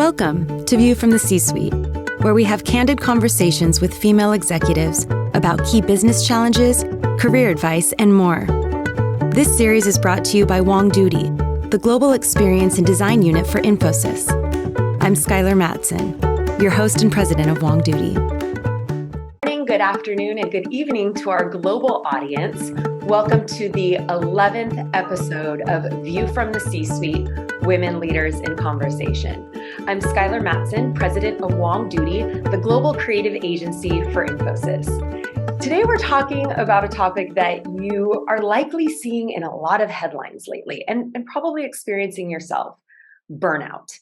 Welcome to View from the C-Suite, where we have candid conversations with female executives about key business challenges, career advice, and more. This series is brought to you by Wong Doody, the Global Experience and Design Unit for Infosys. I'm Skyler Matson, your host and president of Wong Doody. Good afternoon and good evening to our global audience. Welcome to the 11th episode of View from the C-Suite, Women Leaders in Conversation. I'm Skyler Matson, president of Wong Doody, the global creative agency for Infosys. Today we're talking about a topic that you are likely seeing in a lot of headlines lately and probably experiencing yourself, burnout.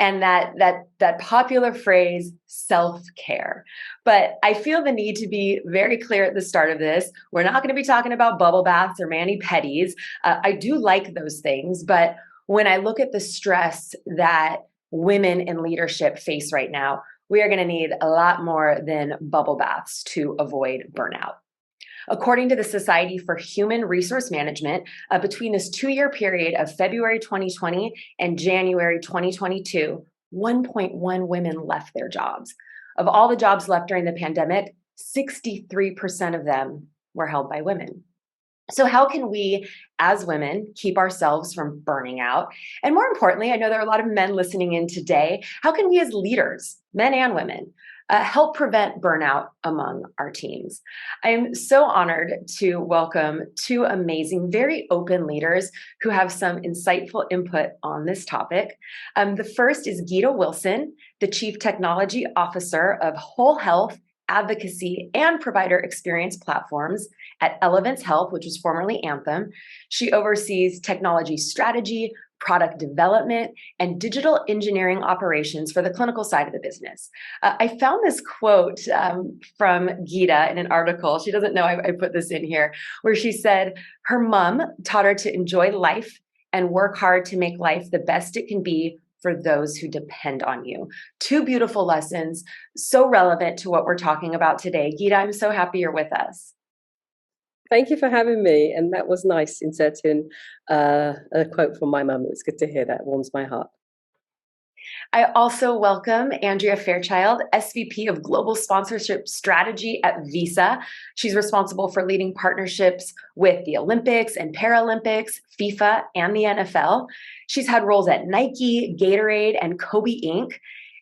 And that popular phrase, self-care. But I feel the need to be very clear at the start of this. We're not going to be talking about bubble baths or mani-pedis. I do like those things, but when I look at the stress that women in leadership face right now, we are going to need a lot more than bubble baths to avoid burnout. According to the Society for Human Resource Management, between this 2-year period of February 2020 and January 2022, 1.1 women left their jobs. Of all the jobs left during the pandemic, 63% of them were held by women. So how can we, as women, keep ourselves from burning out? And more importantly, I know there are a lot of men listening in today. How can we as leaders, men and women, help prevent burnout among our teams? I'm so honored to welcome two amazing, very open leaders who have some insightful input on this topic. The first is Geeta Wilson, the Chief Technology Officer of Whole Health, Advocacy, and Provider Experience Platforms at Elevance Health, which was formerly Anthem. She oversees technology strategy, product development, and digital engineering operations for the clinical side of the business. I found this quote from Geeta in an article. She doesn't know I put this in here, where she said her mom taught her to enjoy life and work hard to make life the best it can be for those who depend on you. Two beautiful lessons, so relevant to what we're talking about today. Geeta, I'm so happy you're with us. Thank you for having me. And that was nice, inserting a quote from my mum. It was good to hear that. It warms my heart. I also welcome Andrea Fairchild, SVP of Global Sponsorship Strategy at Visa. She's responsible for leading partnerships with the Olympics and Paralympics, FIFA, and the NFL. She's had roles at Nike, Gatorade, and Kobe Inc.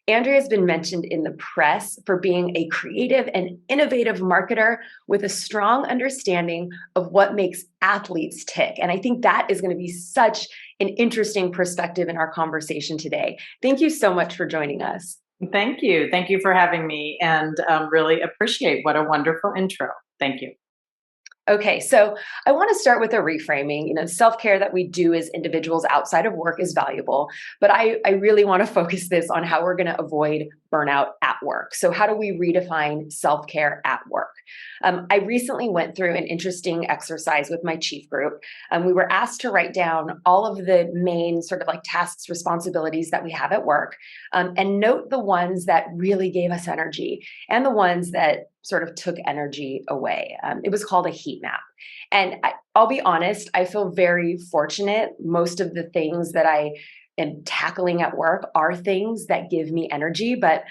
Andrea has been mentioned in the press for being a creative and innovative marketer with a strong understanding of what makes athletes tick. And I think that is going to be such an interesting perspective in our conversation today. Thank you so much for joining us. Thank you. Thank you for having me, and really appreciate what a wonderful intro. Thank you. Okay, so I want to start with a reframing. Self-care that we do as individuals outside of work is valuable, but I really want to focus this on how we're going to avoid burnout at work. So how do we redefine self-care at work? I recently went through an interesting exercise with my chief group. We were asked to write down all of the main sort of like tasks, responsibilities that we have at work, and note the ones that really gave us energy and the ones that sort of took energy away. It was called a heat map. And I'll be honest, I feel very fortunate. Most of the things that I am tackling at work are things that give me energy, but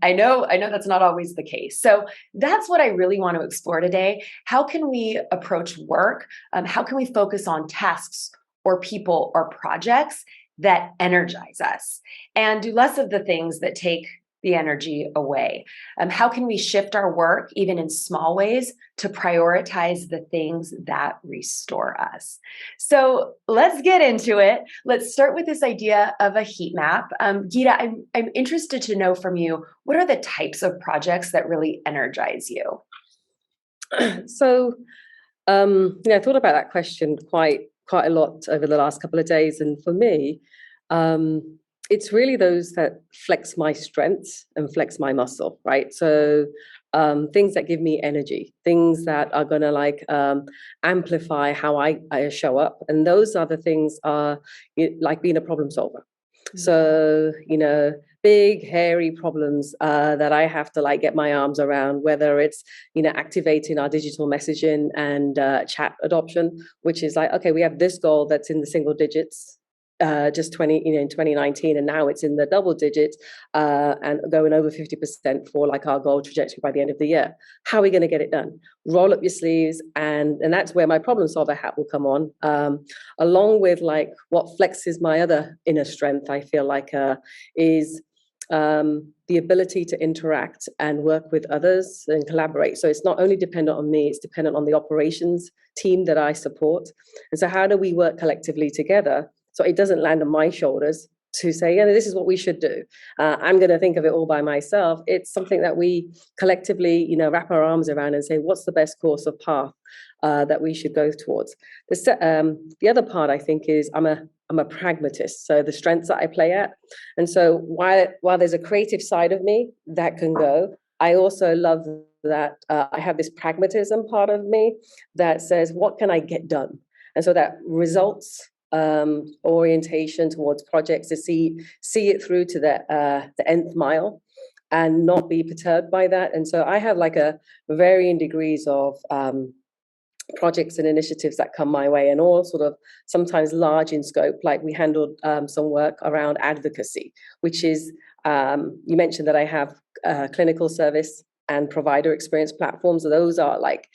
I know that's not always the case. So that's what I really want to explore today. How can we approach work? How can we focus on tasks or people or projects that energize us and do less of the things that take the energy away? How can we shift our work, even in small ways, to prioritize the things that restore us? So let's get into it. Let's start with this idea of a heat map. Geeta, I'm interested to know from you, what are the types of projects that really energize you? So, I thought about that question quite a lot over the last couple of days. And for me, it's really those that flex my strengths and flex my muscle, right? So things that give me energy, things that are going to amplify how I show up. And those are the things like being a problem solver. Mm-hmm. So, big, hairy problems that I have to get my arms around, whether it's, activating our digital messaging and chat adoption, which is okay, we have this goal that's in the single digits. just in 2019, and now it's in the double digits and going over 50% for like our goal trajectory by the end of the year. How are we going to get it done? Roll up your sleeves, and that's where my problem solver hat will come on, along with like what flexes my other inner strength. I feel like is the ability to interact and work with others and collaborate. So it's not only dependent on me, it's dependent on the operations team that I support. And so how do we work collectively together so it doesn't land on my shoulders to say, this is what we should do. I'm going to think of it all by myself. It's something that we collectively, wrap our arms around and say, what's the best course of path that we should go towards? The other part, I think, is I'm a pragmatist. So the strengths that I play at. And so while there's a creative side of me that can go, I also love that I have this pragmatism part of me that says, what can I get done? And so that results orientation towards projects to see it through to the nth mile and not be perturbed by that. And so I have like a varying degrees of projects and initiatives that come my way, and all sort of sometimes large in scope. Like we handled some work around advocacy, which is, you mentioned that I have clinical service and provider experience platforms. So those are like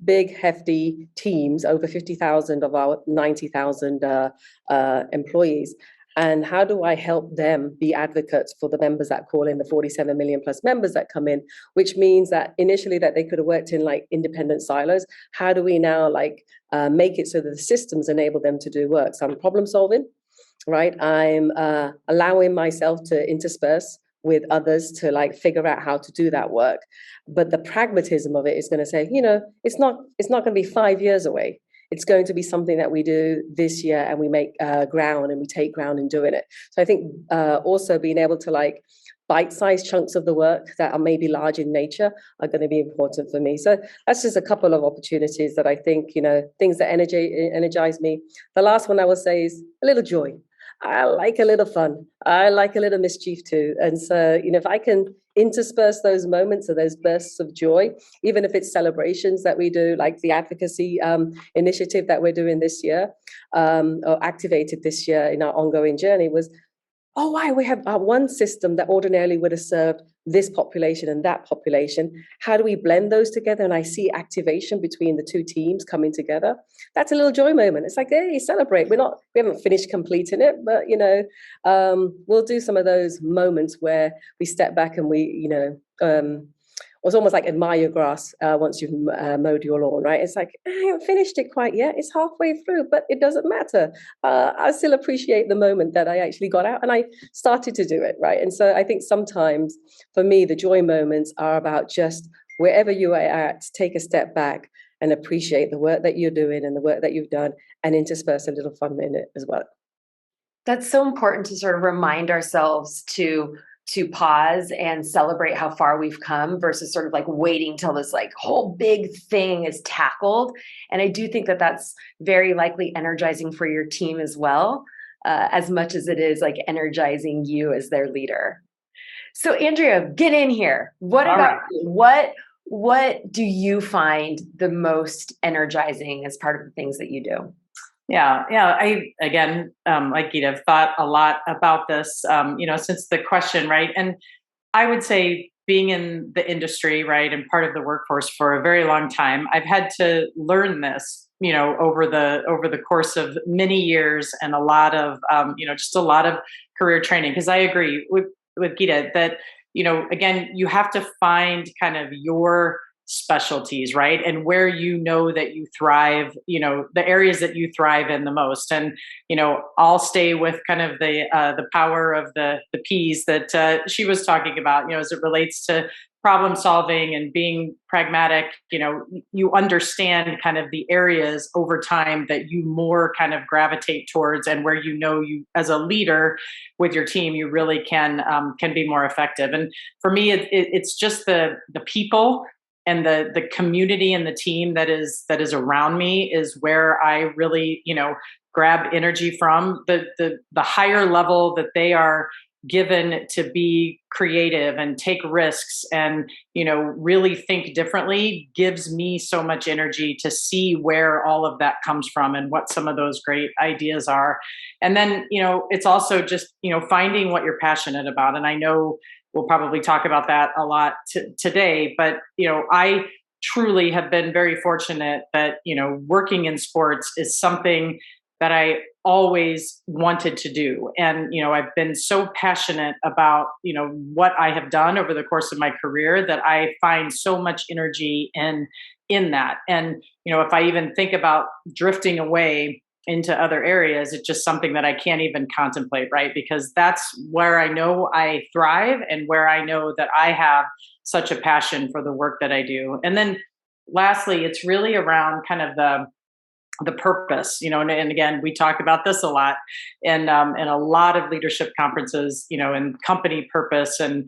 big, hefty teams, over 50,000 of our 90,000 employees. And how do I help them be advocates for the members that call in, the 47 million plus members that come in, which means that initially that they could have worked in like independent silos. How do we now like make it so that the systems enable them to do work? So I'm problem solving, right? I'm allowing myself to intersperse with others to like figure out how to do that work. But the pragmatism of it is going to say, it's not going to be 5 years away. It's going to be something that we do this year, and we make ground, and we take ground in doing it. So I think also being able to like bite-sized chunks of the work that are maybe large in nature are going to be important for me. So that's just a couple of opportunities that I think, things that energize me. The last one I will say is a little joy. I like a little fun. I like a little mischief too. And so, if I can intersperse those moments or those bursts of joy, even if it's celebrations that we do, like the advocacy initiative that we're doing this year, or activated this year in our ongoing journey, was, oh, why we have one system that ordinarily would have served this population and that population. How do we blend those together? And I see activation between the two teams coming together. That's a little joy moment. It's like, hey, celebrate. We haven't finished completing it, but we'll do some of those moments where we step back and we, it's almost like admire your grass once you've mowed your lawn, right? It's like, I haven't finished it quite yet. It's halfway through, but it doesn't matter. I still appreciate the moment that I actually got out and I started to do it, right? And so I think sometimes for me, the joy moments are about just wherever you are at, take a step back and appreciate the work that you're doing and the work that you've done, and intersperse a little fun in it as well. That's so important to sort of remind ourselves to pause and celebrate how far we've come versus sort of like waiting till this like whole big thing is tackled. And I do think that that's very likely energizing for your team as well, as much as it is like energizing you as their leader. So Andrea, get in here. What All about right. what do you find the most energizing as part of the things that you do? Yeah. I, again, like Geeta, have thought a lot about this, since the question, right? And I would say being in the industry, right, and part of the workforce for a very long time, I've had to learn this, over the course of many years, and a lot of, just a lot of career training. Because I agree with Geeta that, again, you have to find kind of your specialties, right? And where that you thrive, the areas that you thrive in the most. And, I'll stay with kind of the power of the P's that she was talking about, as it relates to problem solving and being pragmatic. You understand kind of the areas over time that you more kind of gravitate towards, and where you as a leader with your team, you really can be more effective. And for me, it's just the people and the community and the team that is around me is where I really, grab energy from. The higher level that they are given to be creative and take risks and, really think differently gives me so much energy to see where all of that comes from and what some of those great ideas are. And then, it's also just, finding what you're passionate about. And I know we'll probably talk about that a lot today, but, I truly have been very fortunate that, working in sports is something that I always wanted to do. And, I've been so passionate about, what I have done over the course of my career that I find so much energy in that. And, if I even think about drifting away into other areas, it's just something that I can't even contemplate, right? Because that's where I know I thrive and where I know that I have such a passion for the work that I do. And then lastly, it's really around kind of the purpose, and again, we talk about this a lot in a lot of leadership conferences, and company purpose. And,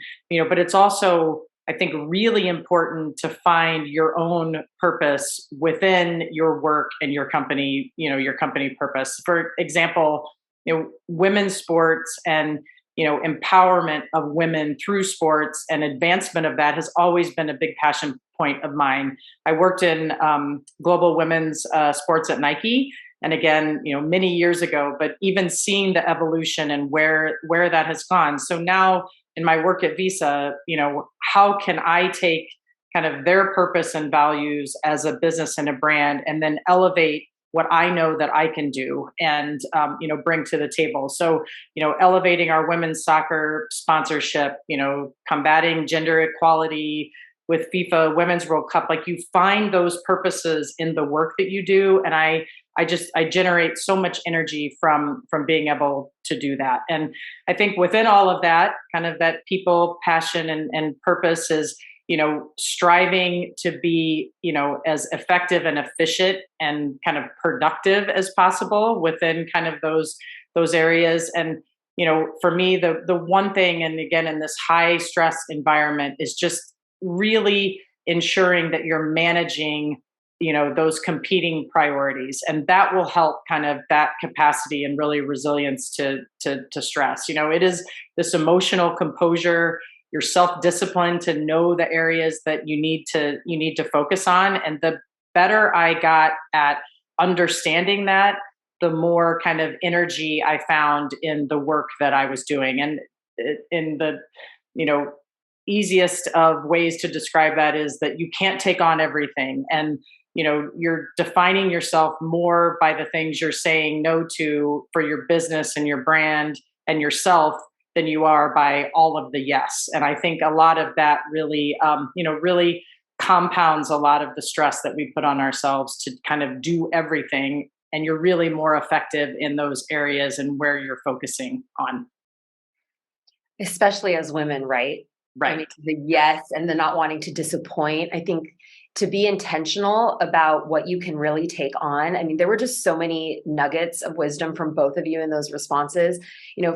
but it's also, I think, really important to find your own purpose within your work and your company, your company purpose. For example, women's sports and, empowerment of women through sports and advancement of that has always been a big passion point of mine. I worked in global women's sports at Nike. And again, many years ago, but even seeing the evolution and where that has gone. So now in my work at Visa, how can I take kind of their purpose and values as a business and a brand and then elevate what I know that I can do and, bring to the table. So, elevating our women's soccer sponsorship, combating gender equality with FIFA Women's World Cup, like you find those purposes in the work that you do. And I generate so much energy from being able to do that. And I think within all of that, kind of that people, passion and purpose is, striving to be, as effective and efficient and kind of productive as possible within kind of those areas. And, for me, the one thing, and again, in this high stress environment is just really ensuring that you're managing, those competing priorities. And that will help kind of that capacity and really resilience to stress. It is this emotional composure, your self-discipline to know the areas that you need to focus on. And the better I got at understanding that, the more kind of energy I found in the work that I was doing. And in the, easiest of ways to describe that is that you can't take on everything. And, you're defining yourself more by the things you're saying no to for your business and your brand and yourself than you are by all of the yes. And I think a lot of that really, really compounds a lot of the stress that we put on ourselves to kind of do everything. And you're really more effective in those areas and where you're focusing on. Especially as women, right? Right. I mean, the yes and the not wanting to disappoint. I think to be intentional about what you can really take on. I mean, there were just so many nuggets of wisdom from both of you in those responses.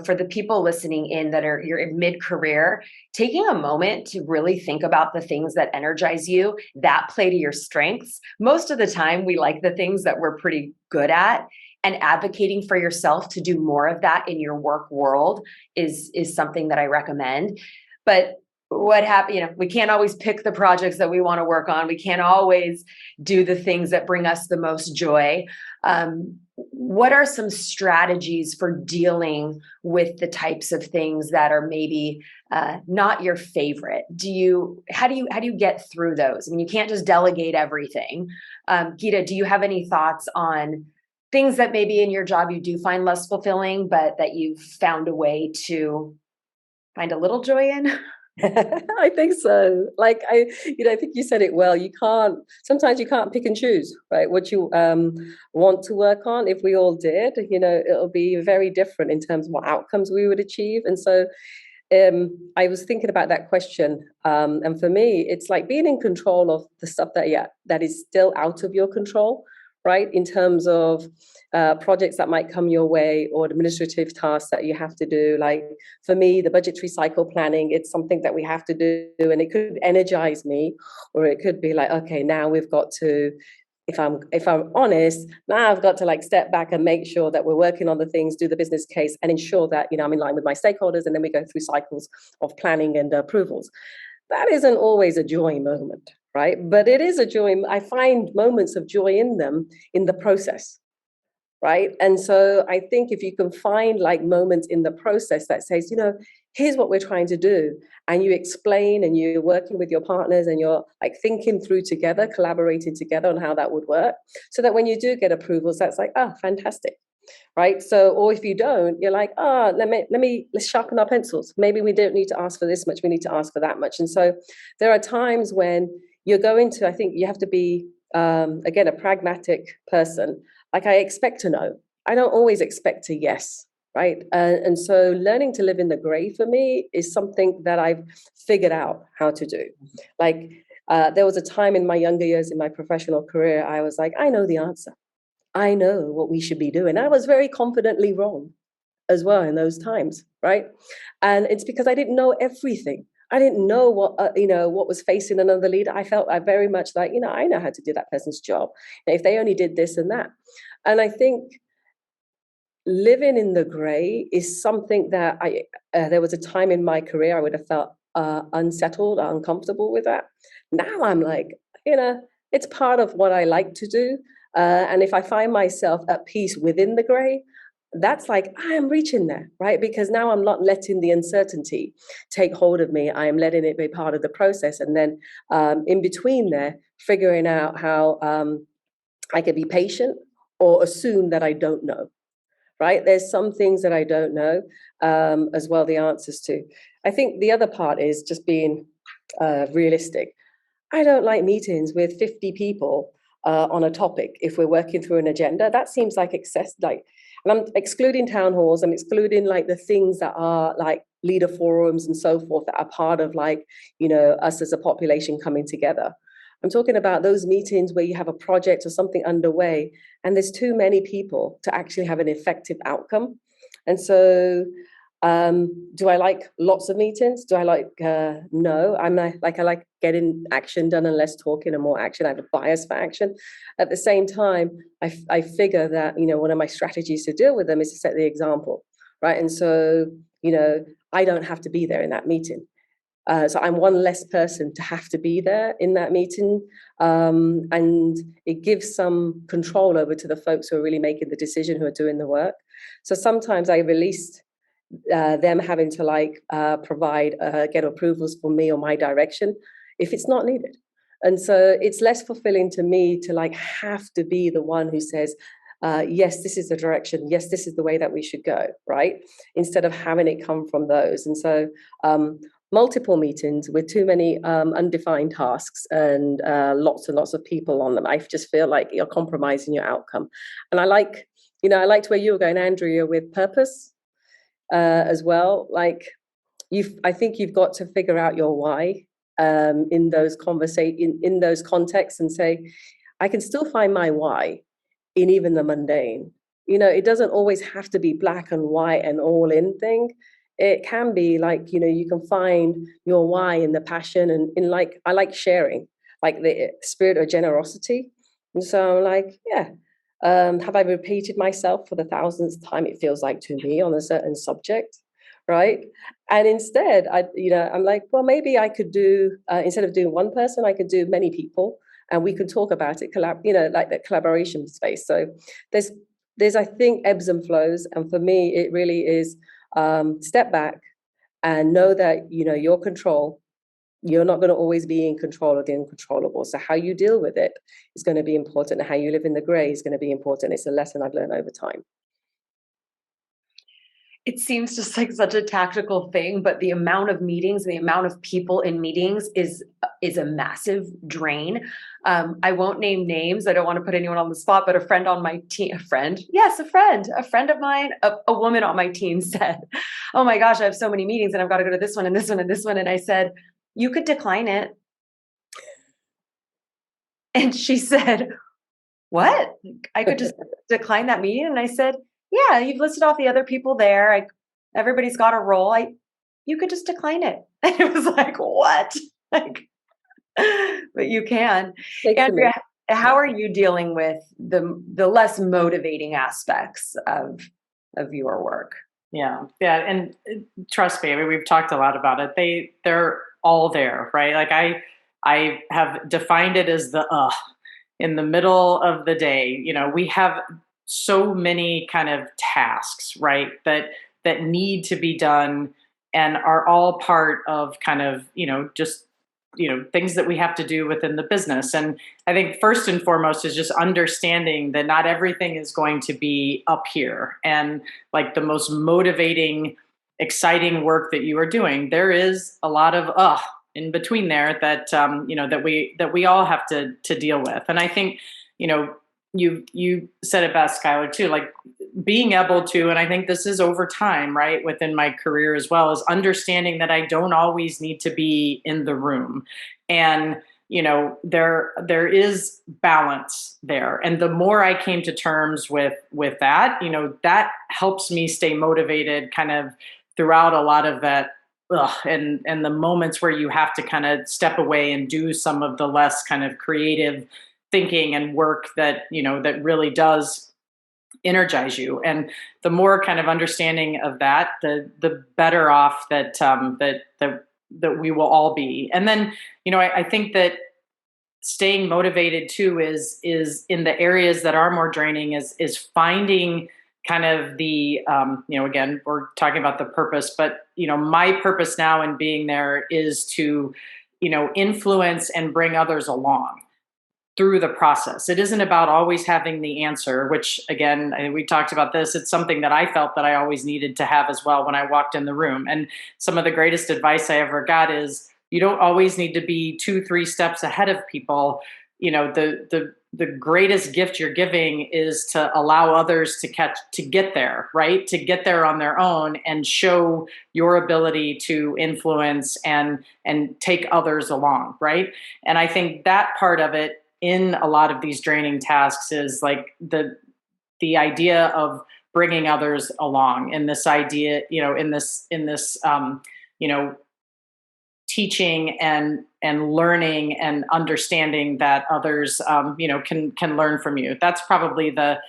For the people listening in that you're in mid-career, taking a moment to really think about the things that energize you, that play to your strengths. Most of the time, we like the things that we're pretty good at. And advocating for yourself to do more of that in your work world is something that I recommend. But what happened, we can't always pick the projects that we want to work on. We can't always do the things that bring us the most joy. What are some strategies for dealing with the types of things that are maybe not your favorite? How do you get through those? I mean, you can't just delegate everything. Geeta, do you have any thoughts on things that maybe in your job you do find less fulfilling, but that you've found a way to find a little joy in? I think so. Like I think you said it well. Sometimes you can't pick and choose, right? What you want to work on. If we all did, it'll be very different in terms of what outcomes we would achieve. And so I was thinking about that question. And for me, it's like being in control of the stuff that is still out of your control, right? In terms of projects that might come your way or administrative tasks that you have to do. Like for me, the budgetary cycle planning, it's something that we have to do, and it could energize me, or it could be like, okay, now we've got to if I'm honest, now I've got to like step back and make sure that we're working on the things, do the business case, and ensure that, you know, I'm in line with my stakeholders, and then we go through cycles of planning and approvals. That isn't always a joy moment, right? But it is a joy. I find moments of joy in them in the process, right? And so I think if you can find like moments in the process that says, you know, here's what we're trying to do, and you explain and you're working with your partners and you're like thinking through together, collaborating together on how that would work, so that when you do get approvals, that's like, oh, fantastic, right? So, or if you don't, you're like, oh, let's sharpen our pencils. Maybe we don't need to ask for this much, we need to ask for that much. And so there are times when you're going to, I think you have to be, again, a pragmatic person. Like, I expect to know. I don't always expect a yes, right? And so learning to live in the gray for me is something that I've figured out how to do. Like, there was a time in my younger years in my professional career, I was like, I know the answer. I know what we should be doing. I was very confidently wrong as well in those times, right? And it's because I didn't know everything. I didn't know what, what was facing another leader. I felt I very much like, I know how to do that person's job. If they only did this and that. And I think living in the gray is something that there was a time in my career I would have felt unsettled, uncomfortable with that. Now I'm like, it's part of what I like to do. And if I find myself at peace within the gray, that's like, I am reaching there, right? Because now I'm not letting the uncertainty take hold of me. I am letting it be part of the process. And then in between there, figuring out how I can be patient or assume that I don't know, right? There's some things that I don't know as well, the answers to. I think the other part is just being realistic. I don't like meetings with 50 people on a topic if we're working through an agenda. That seems like excess, and I'm excluding town halls, I'm excluding like the things that are like leader forums and so forth that are part of like, us as a population coming together. I'm talking about those meetings where you have a project or something underway and there's too many people to actually have an effective outcome. And so do I like lots of meetings? Do I like, no, I like getting action done and less talking and more action. I have a bias for action. At the same time, I figure that, one of my strategies to deal with them is to set the example, right? And so, I don't have to be there in that meeting. So I'm one less person to have to be there in that meeting. And it gives some control over to the folks who are really making the decision, who are doing the work. So sometimes I released them having to provide, get approvals for me or my direction if it's not needed. And so it's less fulfilling to me to have to be the one who says, yes, this is the direction. Yes, this is the way that we should go, right? Instead of having it come from those. And so multiple meetings with too many undefined tasks and lots and lots of people on them, I just feel like you're compromising your outcome. And I liked where you were going, Andrea, with purpose as well. I think you've got to figure out your why in those in those contexts and say, I can still find my why in even the mundane. It doesn't always have to be black and white and all in thing. It can be you can find your why in the passion and in I like sharing, the spirit of generosity. And so I'm like, yeah, have I repeated myself for the 1000th time, it feels like, to me on a certain subject, right? And instead, I'm like, well, maybe I could do, instead of doing one person, I could do many people, and we could talk about it, that collaboration space. So there's, I think, ebbs and flows. And for me, it really is step back and know that, your control, you're not going to always be in control of the uncontrollable. So how you deal with it is going to be important. And how you live in the gray is going to be important. It's a lesson I've learned over time. It seems just like such a tactical thing, but the amount of meetings and the amount of people in meetings is a massive drain. I won't name names. I don't want to put anyone on the spot, but a friend on my team, a friend of mine, a woman on my team said, oh my gosh, I have so many meetings and I've got to go to this one and this one and this one. And I said, you could decline it. And she said, what? I could just decline that meeting? And I said, yeah, you've listed off the other people there. Everybody's got a role. You could just decline it. And it was like, what? But you can. Andrea, How are you dealing with the less motivating aspects of your work? Yeah. And trust me, I mean, we've talked a lot about it. They're all there, right? Like I have defined it as the in the middle of the day. We have so many kind of tasks, right, that need to be done and are all part of kind of, just things that we have to do within the business. And I think first and foremost is just understanding that not everything is going to be up here and like the most motivating, exciting work that you are doing. There is a lot of in between there that that we all have to deal with. And I think you said it best, Skyler, too, like being able to, and I think this is over time, right, within my career as well, is understanding that I don't always need to be in the room. And there is balance there. And the more I came to terms with that, that helps me stay motivated kind of throughout a lot of that. And the moments where you have to kind of step away and do some of the less kind of creative thinking and work that, that really does energize you. And the more kind of understanding of that, the better off that we will all be. And then, I think that staying motivated too is in the areas that are more draining is finding kind of the, again, we're talking about the purpose, but, my purpose now in being there is to, influence and bring others along through the process. It isn't about always having the answer, which again, we talked about this. It's something that I felt that I always needed to have as well when I walked in the room. And some of the greatest advice I ever got is you don't always need to be 2-3 steps ahead of people. The greatest gift you're giving is to allow others to get there, right? To get there on their own and show your ability to influence and take others along, right? And I think that part of it in a lot of these draining tasks is like the idea of bringing others along, and this idea, in this teaching and learning and understanding that others, can learn from you. That's probably the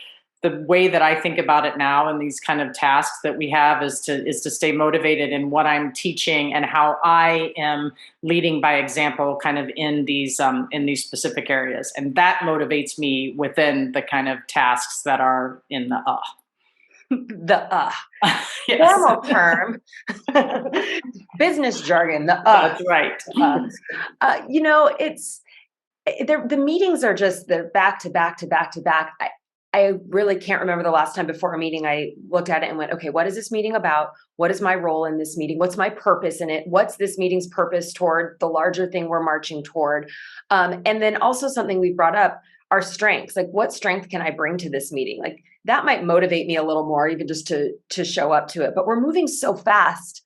way that I think about it now. And these kind of tasks that we have is to stay motivated in what I'm teaching and how I am leading by example, kind of in these specific areas. And that motivates me within the kind of tasks that are in the yes. Formal term, business jargon, That's right. It's the meetings are just they're back to back to back to back. I really can't remember the last time before a meeting I looked at it and went, okay, what is this meeting about? What is my role in this meeting? What's my purpose in it? What's this meeting's purpose toward the larger thing we're marching toward? And then also something we brought up, our strengths. Like, what strength can I bring to this meeting? Like, that might motivate me a little more, even just to show up to it. But we're moving so fast,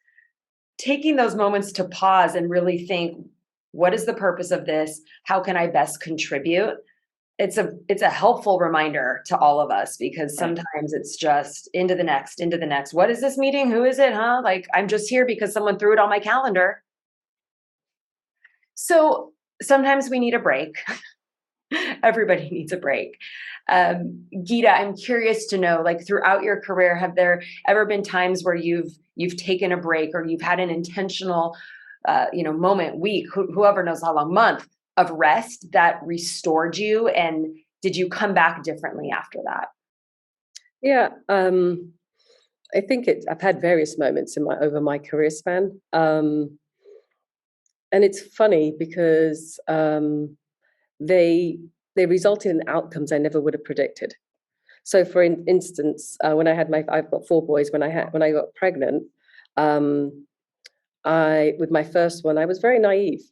taking those moments to pause and really think, what is the purpose of this? How can I best contribute? It's a helpful reminder to all of us, because sometimes it's just into the next. What is this meeting? Who is it? Huh? Like, I'm just here because someone threw it on my calendar. So sometimes we need a break. Everybody needs a break. Geeta, I'm curious to know, like, throughout your career, have there ever been times where you've taken a break, or you've had an intentional, moment, week, whoever knows how long, month of rest that restored you? And did you come back differently after that? Yeah, I think I've had various moments over my career span. And it's funny because they resulted in outcomes I never would have predicted. So for instance, when I've got 4 boys, when I got pregnant, with my first one, I was very naive.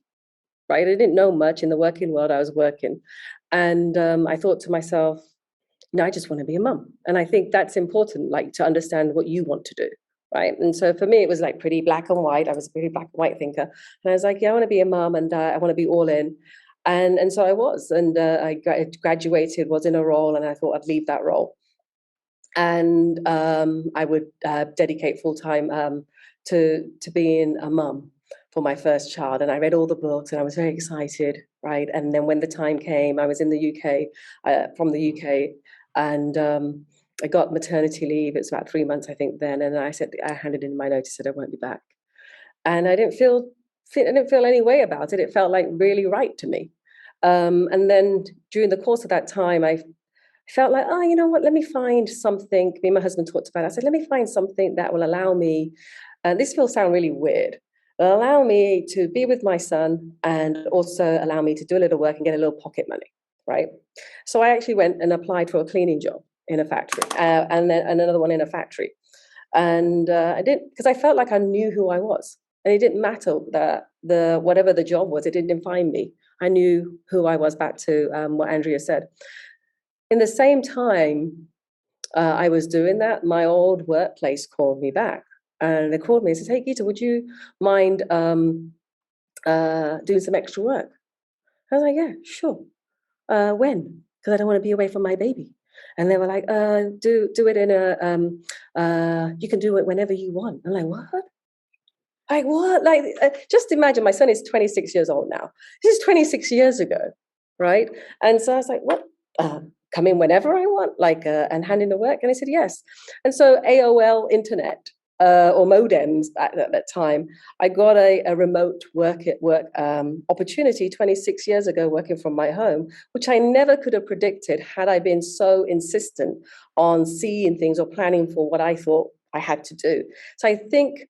Right? I didn't know much in the working world. I was working. And I thought to myself, I just want to be a mum. And I think that's important, like, to understand what you want to do. Right. And so for me, it was like pretty black and white. I was a pretty black and white thinker. And I was like, yeah, I want to be a mum, and I want to be all in. And so I was. And I graduated, was in a role, and I thought I'd leave that role. And I would dedicate full time to being a mum. for my first child, and I read all the books, and I was very excited, right? And then when the time came, I was in the UK, from the UK, and I got maternity leave. It was about 3 months, I think, then, and I handed in my notice that I won't be back, and I didn't feel any way about it. It felt like really right to me. And then during the course of that time, I felt like, oh, you know what? Let me find something. Me and my husband talked about it. I said, let me find something that will allow me. And this will sound really weird. Allow me to be with my son and also allow me to do a little work and get a little pocket money, right? So I actually went and applied for a cleaning job in a factory, and then another one in a factory. And I didn't, because I felt like I knew who I was. And it didn't matter that whatever the job was, it didn't define me. I knew who I was, back to what Andrea said. In the same time I was doing that, my old workplace called me back. And they called me and said, hey, Geeta, would you mind doing some extra work? I was like, yeah, sure. When? Because I don't want to be away from my baby. And they were like, do it in you can do it whenever you want. I'm like, what? Like what? Like, just imagine, my son is 26 years old now. This is 26 years ago, right? And so I was like, what? Come in whenever I want, like, and hand in the work? And I said, yes. And so AOL internet, or modems at that time, I got a remote work opportunity 26 years ago, working from my home, which I never could have predicted had I been so insistent on seeing things or planning for what I thought I had to do. So I think,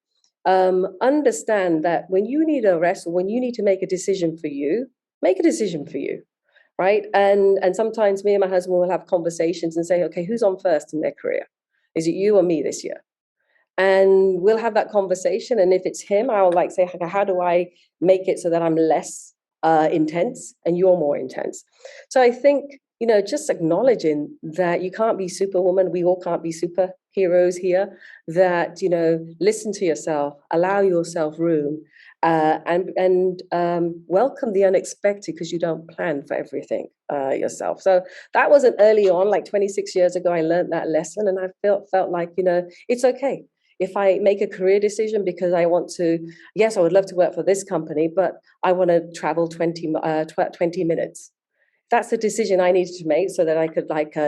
understand that when you need a rest, or when you need to make a decision for you, make a decision for you, right? And sometimes me and my husband will have conversations and say, okay, who's on first in their career? Is it you or me this year? And we'll have that conversation. And if it's him, I'll like say, how do I make it so that I'm less intense and you're more intense? So I think, just acknowledging that you can't be Superwoman. We all can't be superheroes here. That, listen to yourself, allow yourself room, and welcome the unexpected, because you don't plan for everything yourself. So that wasn't early on, like 26 years ago, I learned that lesson, and I felt like, it's okay. If I make a career decision because I want to, yes, I would love to work for this company, but I want to travel 20 minutes. That's a decision I needed to make so that I could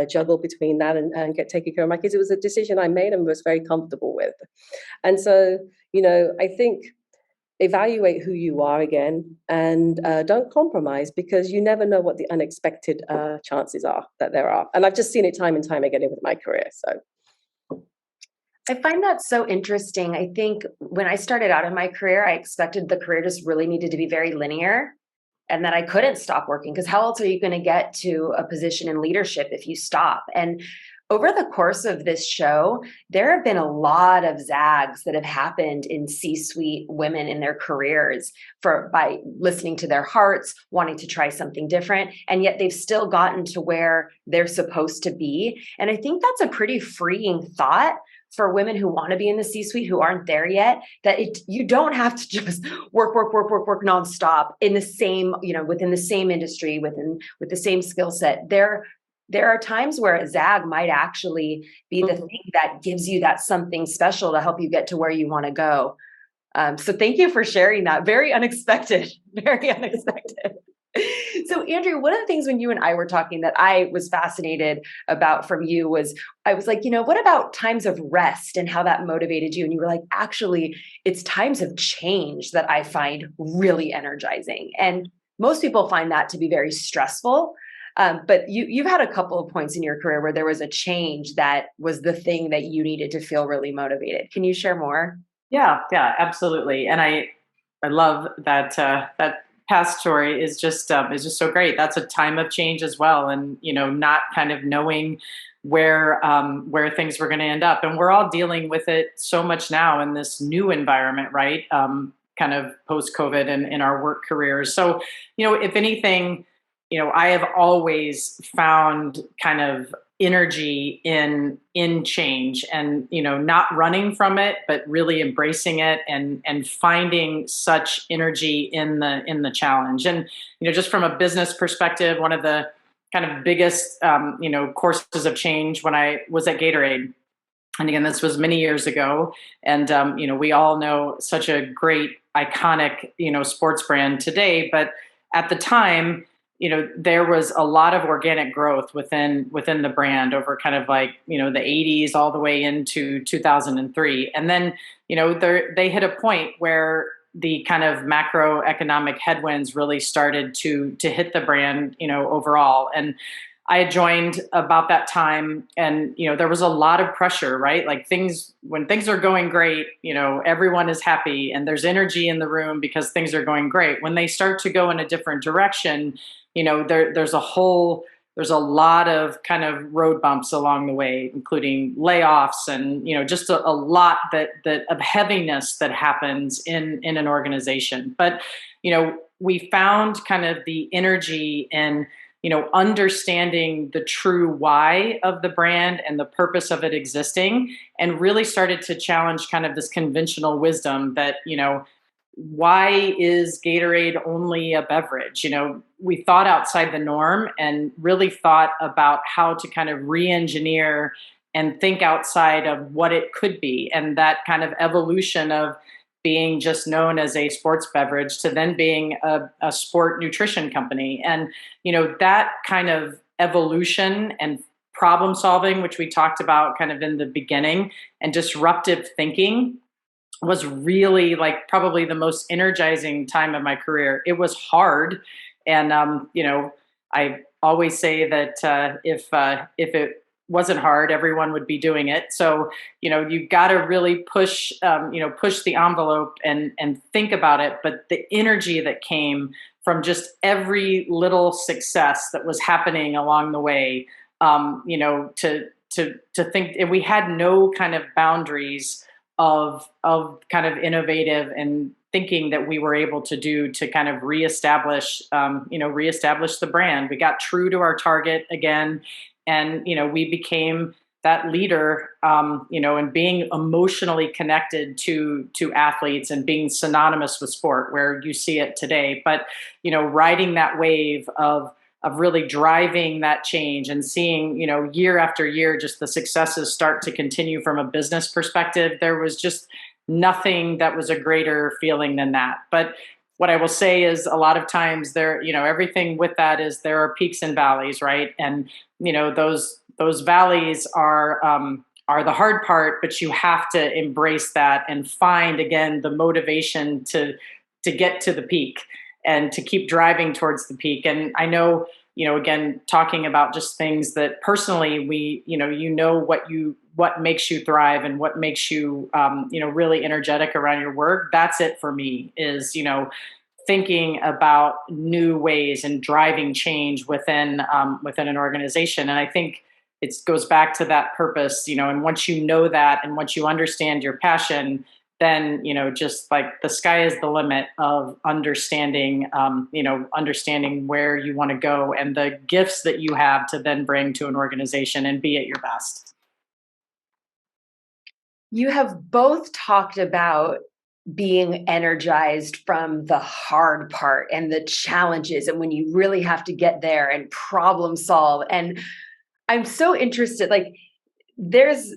juggle between that and get taking care of my kids. It was a decision I made and was very comfortable with. And so, I think evaluate who you are again, and don't compromise, because you never know what the unexpected chances are that there are. And I've just seen it time and time again with my career. So I find that so interesting. I think when I started out in my career, I expected the career just really needed to be very linear, and that I couldn't stop working, because how else are you going to get to a position in leadership if you stop? And over the course of this show, there have been a lot of zags that have happened in C-suite women in their careers by listening to their hearts, wanting to try something different, and yet they've still gotten to where they're supposed to be. And I think that's a pretty freeing thought for women who want to be in the C-suite, who aren't there yet, that you don't have to just work nonstop in the same, within the same industry, with the same skill set. There are times where a zag might actually be the thing that gives you that something special to help you get to where you want to go. So thank you for sharing that. Very unexpected, very unexpected. So Andrea, one of the things when you and I were talking that I was fascinated about from you was, I was like, what about times of rest and how that motivated you? And you were like, actually, it's times of change that I find really energizing. And most people find that to be very stressful. But you've had a couple of points in your career where there was a change that was the thing that you needed to feel really motivated. Can you share more? Yeah, absolutely. And I love that that past story is just so great. That's a time of change as well, and not kind of knowing where things were going to end up, and we're all dealing with it so much now in this new environment, right? Kind of post-COVID and in our work careers. So if anything, I have always found kind of energy in change, and not running from it, but really embracing it and finding such energy in the challenge. And just from a business perspective, one of the kind of biggest courses of change when I was at Gatorade And again, this was many years ago. And, we all know such a great, iconic, sports brand today. But at the time, there was a lot of organic growth within the brand over kind of like, the 80s all the way into 2003. And then, they hit a point where the kind of macroeconomic headwinds really started to hit the brand, overall. And I had joined about that time, and there was a lot of pressure, right? Like when things are going great, everyone is happy and there's energy in the room because things are going great. When they start to go in a different direction, there's a lot of kind of road bumps along the way, including layoffs and just a lot that of heaviness that happens in an organization. But we found kind of the energy in understanding the true why of the brand and the purpose of it existing, and really started to challenge kind of this conventional wisdom that, why is Gatorade only a beverage? We thought outside the norm and really thought about how to kind of re-engineer and think outside of what it could be. And that kind of evolution of being just known as a sports beverage to then being a sport nutrition company. And, that kind of evolution and problem solving, which we talked about kind of in the beginning, and disruptive thinking was really like probably the most energizing time of my career. It was hard. And, I always say that if it wasn't hard, everyone would be doing it. So, you've got to really push the envelope and think about it. But the energy that came from just every little success that was happening along the way, to think, and we had no kind of boundaries of kind of innovative and thinking that we were able to do to kind of reestablish the brand. We got true to our target again. And, we became that leader, and being emotionally connected to athletes and being synonymous with sport where you see it today. But, riding that wave of really driving that change and seeing, year after year, just the successes start to continue from a business perspective. There was just nothing that was a greater feeling than that. But what I will say is a lot of times there, everything with that is there are peaks and valleys, right? And, those valleys are the hard part, but you have to embrace that and find, again, the motivation to get to the peak and to keep driving towards the peak. And I know, again, talking about just things that personally what makes you thrive and what makes you, really energetic around your work. That's it for me is, thinking about new ways and driving change within an organization. And I think it goes back to that purpose, and once you know that and once you understand your passion, then, just like the sky is the limit of understanding where you want to go and the gifts that you have to then bring to an organization and be at your best. You have both talked about being energized from the hard part and the challenges and when you really have to get there and problem solve. And I'm so interested, like there's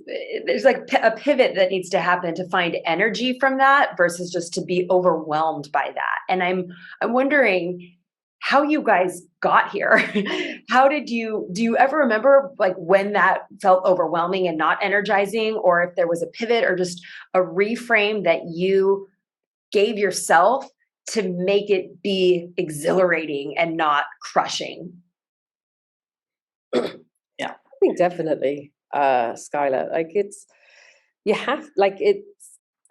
like a pivot that needs to happen to find energy from that versus just to be overwhelmed by that. And I'm wondering how you guys got here. Do you ever remember like when that felt overwhelming and not energizing, or if there was a pivot or just a reframe that you gave yourself to make it be exhilarating and not crushing? Yeah, I think definitely, Skyler, I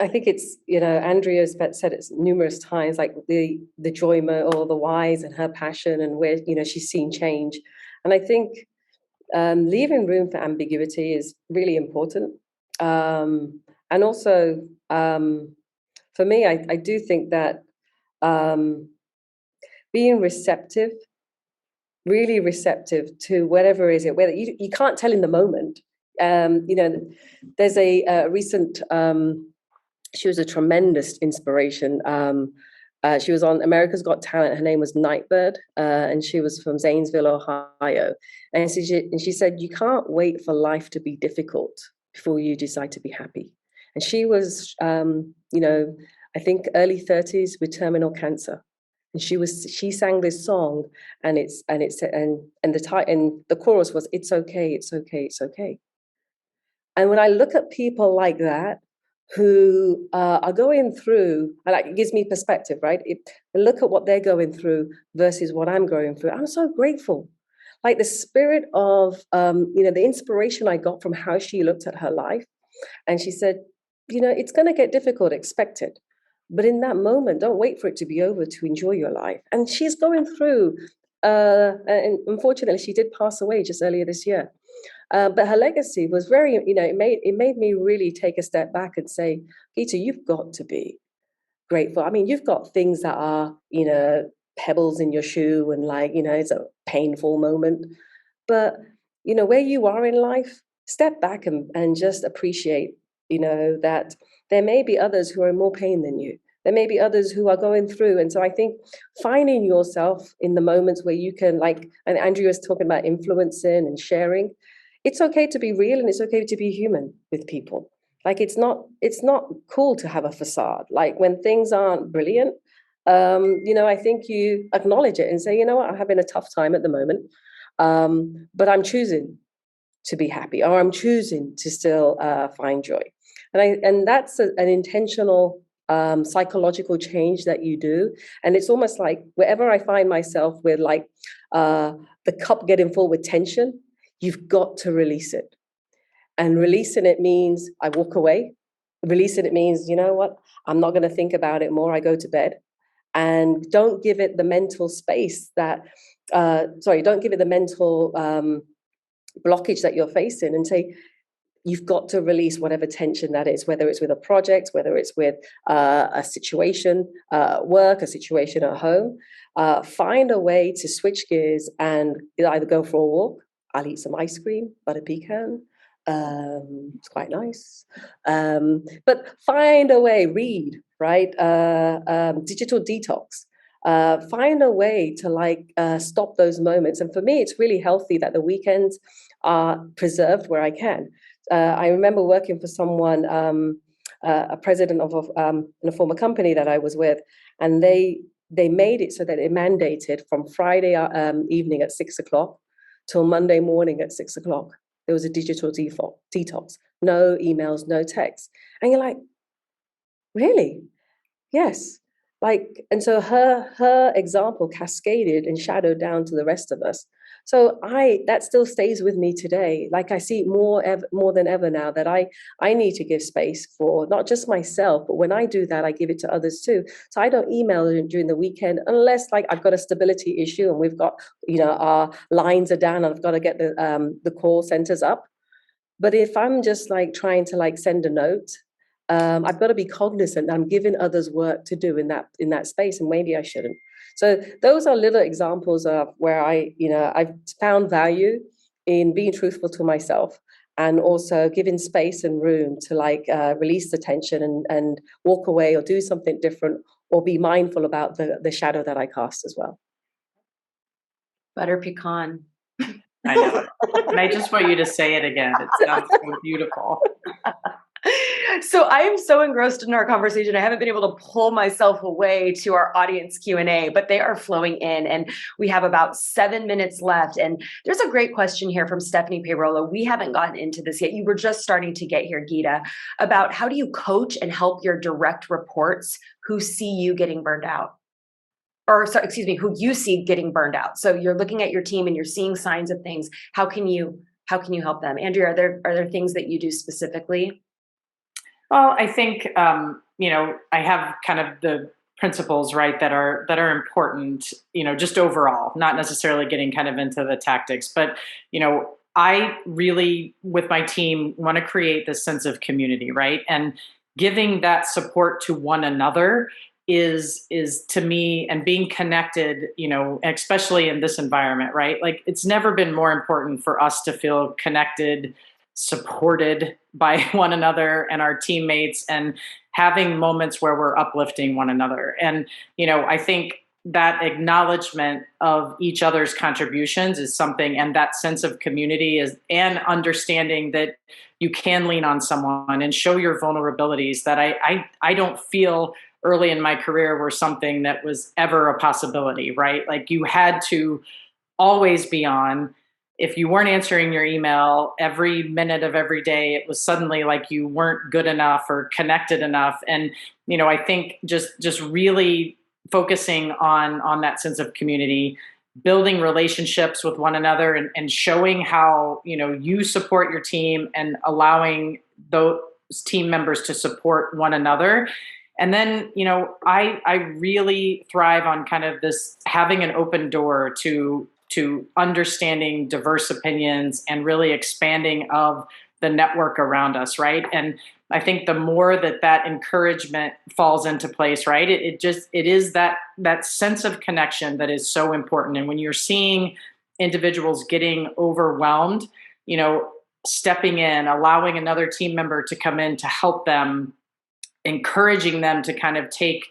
think it's, Andrea's said it numerous times, like the enjoyment or the whys and her passion and where, she's seen change. And I think leaving room for ambiguity is really important. And also, for me, I do think that being really receptive to whatever is it, whether you can't tell in the moment. There's a recent... she was a tremendous inspiration. She was on America's Got Talent. Her name was Nightbird, and she was from Zanesville, Ohio. And she said, you can't wait for life to be difficult, before you decide to be happy. And she was, I think early 30s with terminal cancer. And she sang this song, and the chorus was, "It's okay, it's okay, it's okay." And when I look at people like that who are going through, it gives me perspective, right? Look at what they're going through versus what I'm going through. I'm so grateful. Like the spirit of, the inspiration I got from how she looked at her life. And she said, it's going to get difficult, expect it. But in that moment, don't wait for it to be over to enjoy your life. And she's going through, and unfortunately, she did pass away just earlier this year. But her legacy was very, it made me really take a step back and say, Geeta, you've got to be grateful. I mean, you've got things that are, pebbles in your shoe and it's a painful moment. But, where you are in life, step back and just appreciate, that there may be others who are in more pain than you. There may be others who are going through. And so I think finding yourself in the moments where you can, and Andrea was talking about influencing and sharing, it's okay to be real and it's okay to be human with people. It's not cool to have a facade. When things aren't brilliant, I think you acknowledge it and say, you know what, I'm having a tough time at the moment, but I'm choosing to be happy, or I'm choosing to still find joy. And that's an intentional psychological change that you do. And it's almost like wherever I find myself with the cup getting full with tension, you've got to release it. And releasing it means I walk away. Releasing it means, you know what, I'm not going to think about it more. I go to bed. And don't give it the mental space don't give it the mental blockage that you're facing, and say, you've got to release whatever tension that is, whether it's with a project, whether it's with a situation at work, a situation at home. Find a way to switch gears and either go for a walk. I'll eat some ice cream, butter pecan. It's quite nice. But find a way, read, right? Digital detox. Find a way to stop those moments. And for me, it's really healthy that the weekends are preserved where I can. I remember working for someone, a president of in a former company that I was with, and they made it so that it mandated from Friday evening at 6:00 till Monday morning at 6:00. There was a digital detox, no emails, no texts. And you're like, really? Yes. And so her example cascaded and shadowed down to the rest of us. So that still stays with me today. I see it more than ever now that I need to give space for not just myself, but when I do that, I give it to others too. So I don't email during the weekend unless I've got a stability issue and we've got, our lines are down and I've got to get the call centers up. But if I'm just trying to send a note, I've got to be cognizant that I'm giving others work to do in that space, and maybe I shouldn't. So those are little examples of where I've found value in being truthful to myself, and also giving space and room to release the tension and walk away or do something different, or be mindful about the shadow that I cast as well. Butter pecan. I know. And I just want you to say it again. It sounds so beautiful. So I am so engrossed in our conversation. I haven't been able to pull myself away to our audience Q&A, but they are flowing in, and we have about 7 minutes left. And there's a great question here from Stephanie Payrola. We haven't gotten into this yet. You were just starting to get here, Geeta, about how do you coach and help your direct reports who see you getting burned out? Who you see getting burned out. So you're looking at your team and you're seeing signs of things. How can you help them? Andrea, are there things that you do specifically? Well, I think, I have kind of the principles, right, that are important, just overall, not necessarily getting kind of into the tactics, but, I really, with my team, want to create this sense of community, right? And giving that support to one another is to me, and being connected, especially in this environment, right? It's never been more important for us to feel connected, supported by one another and our teammates, and having moments where we're uplifting one another. And, I think that acknowledgement of each other's contributions is something, and that sense of community and understanding that you can lean on someone and show your vulnerabilities that I don't feel early in my career were something that was ever a possibility, right? Like you had to always be on. If you weren't answering your email every minute of every day, it was suddenly like you weren't good enough or connected enough. And, I think just really focusing on that sense of community, building relationships with one another, and showing how, you support your team and allowing those team members to support one another. And then, I really thrive on kind of this having an open door to understanding diverse opinions and really expanding of the network around us, right? And I think the more that encouragement falls into place, right, it is that sense of connection that is so important. And when you're seeing individuals getting overwhelmed, stepping in, allowing another team member to come in to help them, encouraging them to kind of take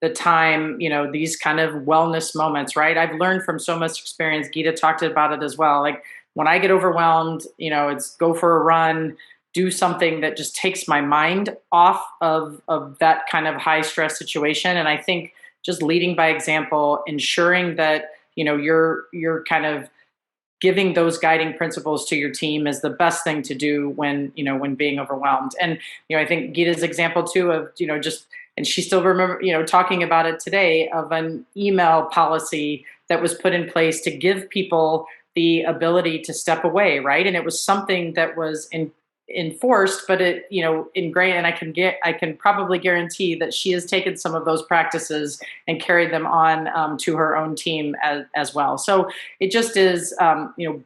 the time, these kind of wellness moments, right? I've learned from so much experience. Geeta talked about it as well. Like when I get overwhelmed, it's go for a run, do something that just takes my mind off of that kind of high stress situation. And I think just leading by example, ensuring that, you're kind of giving those guiding principles to your team is the best thing to do when being overwhelmed. And, I think Geeta's example too of, and she still remember, talking about it today, of an email policy that was put in place to give people the ability to step away, right? And it was something that was enforced, but it, ingrained. And I can probably guarantee that she has taken some of those practices and carried them on to her own team as well. So it just is,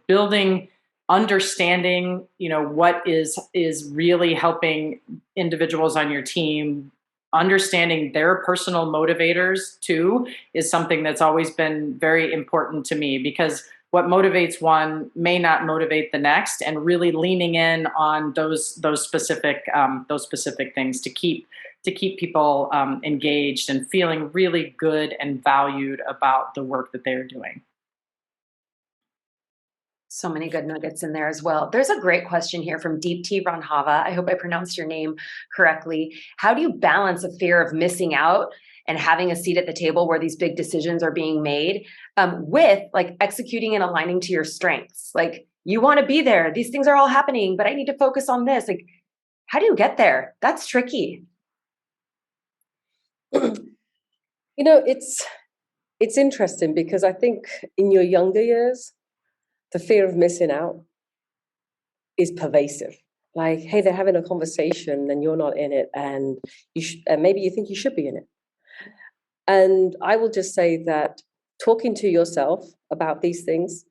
building, understanding, what is really helping individuals on your team. Understanding their personal motivators too is something that's always been very important to me, because what motivates one may not motivate the next, and really leaning in on those specific things to keep people engaged and feeling really good and valued about the work that they're doing. So many good nuggets in there as well. There's a great question here from Deep T Ranhava. I hope I pronounced your name correctly. How do you balance a fear of missing out and having a seat at the table where these big decisions are being made with like executing and aligning to your strengths? Like you want to be there. These things are all happening, but I need to focus on this. Like, how do you get there? That's tricky. It's interesting because I think in your younger years, the fear of missing out is pervasive. Like, hey, they're having a conversation and you're not in it, and and maybe you think you should be in it. And I will just say that talking to yourself about these things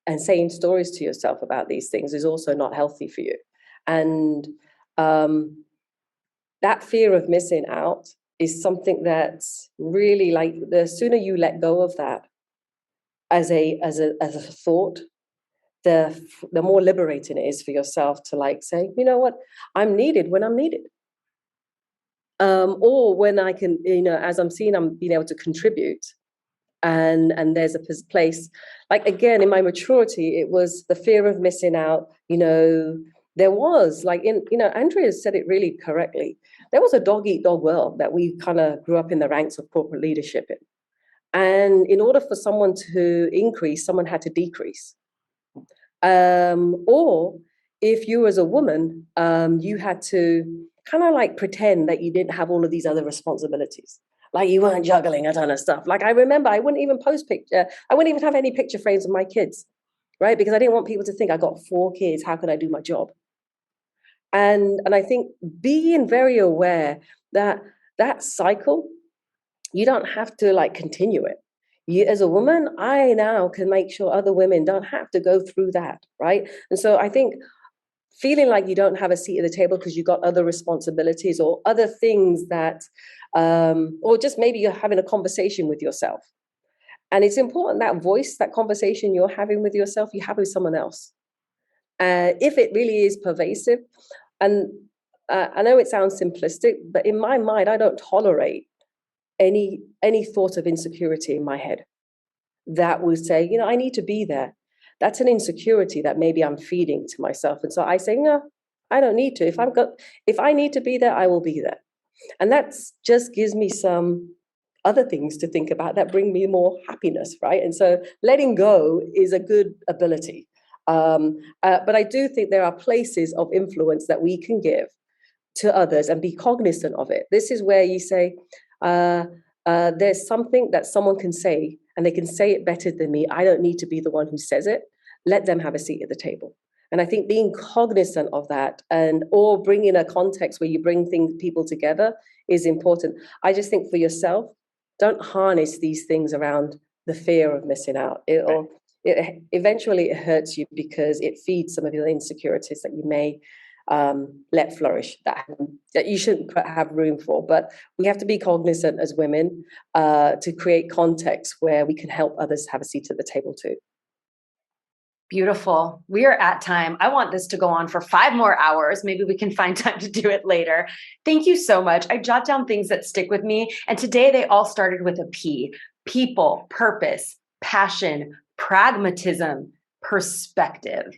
and saying stories to yourself about these things is also not healthy for you. And that fear of missing out is something that's really, like, the sooner you let go of that as a thought, the more liberating it is for yourself to like say, you know what, I'm needed when I'm needed. Or when I can, as I'm seeing, I'm being able to contribute. And there's a place, like, again, in my maturity, it was the fear of missing out. There was, like, Andrea said it really correctly. There was a dog-eat-dog world that we kind of grew up in the ranks of corporate leadership in. And in order for someone to increase, someone had to decrease. Or if you as a woman, you had to kind of like pretend that you didn't have all of these other responsibilities. Like you weren't juggling a ton of stuff. Like I remember I wouldn't even post picture. I wouldn't even have any picture frames of my kids, right? Because I didn't want people to think I got 4 kids. How could I do my job? And I think being very aware that that cycle, you don't have to like continue it. You, as a woman, I now can make sure other women don't have to go through that, right? And so I think feeling like you don't have a seat at the table because you've got other responsibilities or other things that, or just maybe you're having a conversation with yourself. And it's important that voice, that conversation you're having with yourself, you have with someone else. If it really is pervasive, and I know it sounds simplistic, but in my mind, I don't tolerate any thought of insecurity in my head that would say, I need to be there. That's an insecurity that maybe I'm feeding to myself. And so I say, no, I don't need to. If I need to be there, I will be there. And that just gives me some other things to think about that bring me more happiness, right? And so letting go is a good ability. But I do think there are places of influence that we can give to others and be cognizant of it. This is where you say, there's something that someone can say, and they can say it better than me. I don't need to be the one who says it. Let them have a seat at the table. And I think being cognizant of that, or bringing a context where you bring people together, is important. I just think for yourself, don't harness these things around the fear of missing out. Eventually it hurts you because it feeds some of your insecurities that you may let flourish, that you shouldn't have room for. But we have to be cognizant as women to create context where we can help others have a seat at the table too. Beautiful. We are at time. I want this to go on for 5 more hours. Maybe we can find time to do it later. Thank you so much. I jot down things that stick with me. And today they all started with a P: people, purpose, passion, pragmatism, perspective.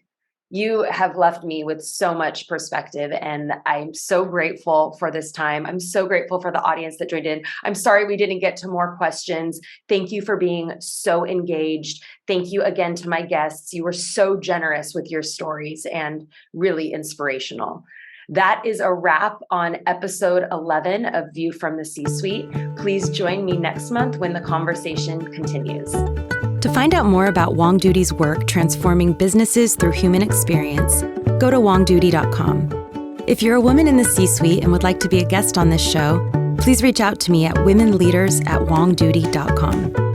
You have left me with so much perspective, and I'm so grateful for this time. I'm so grateful for the audience that joined in. I'm sorry we didn't get to more questions. Thank you for being so engaged. Thank you again to my guests. You were so generous with your stories and really inspirational. That is a wrap on episode 11 of View from the C-Suite. Please join me next month when the conversation continues. To find out more about Wong Doodie's work transforming businesses through human experience, go to wongdoodie.com. If you're a woman in the C-suite and would like to be a guest on this show, please reach out to me at womenleaders@wongdoodie.com.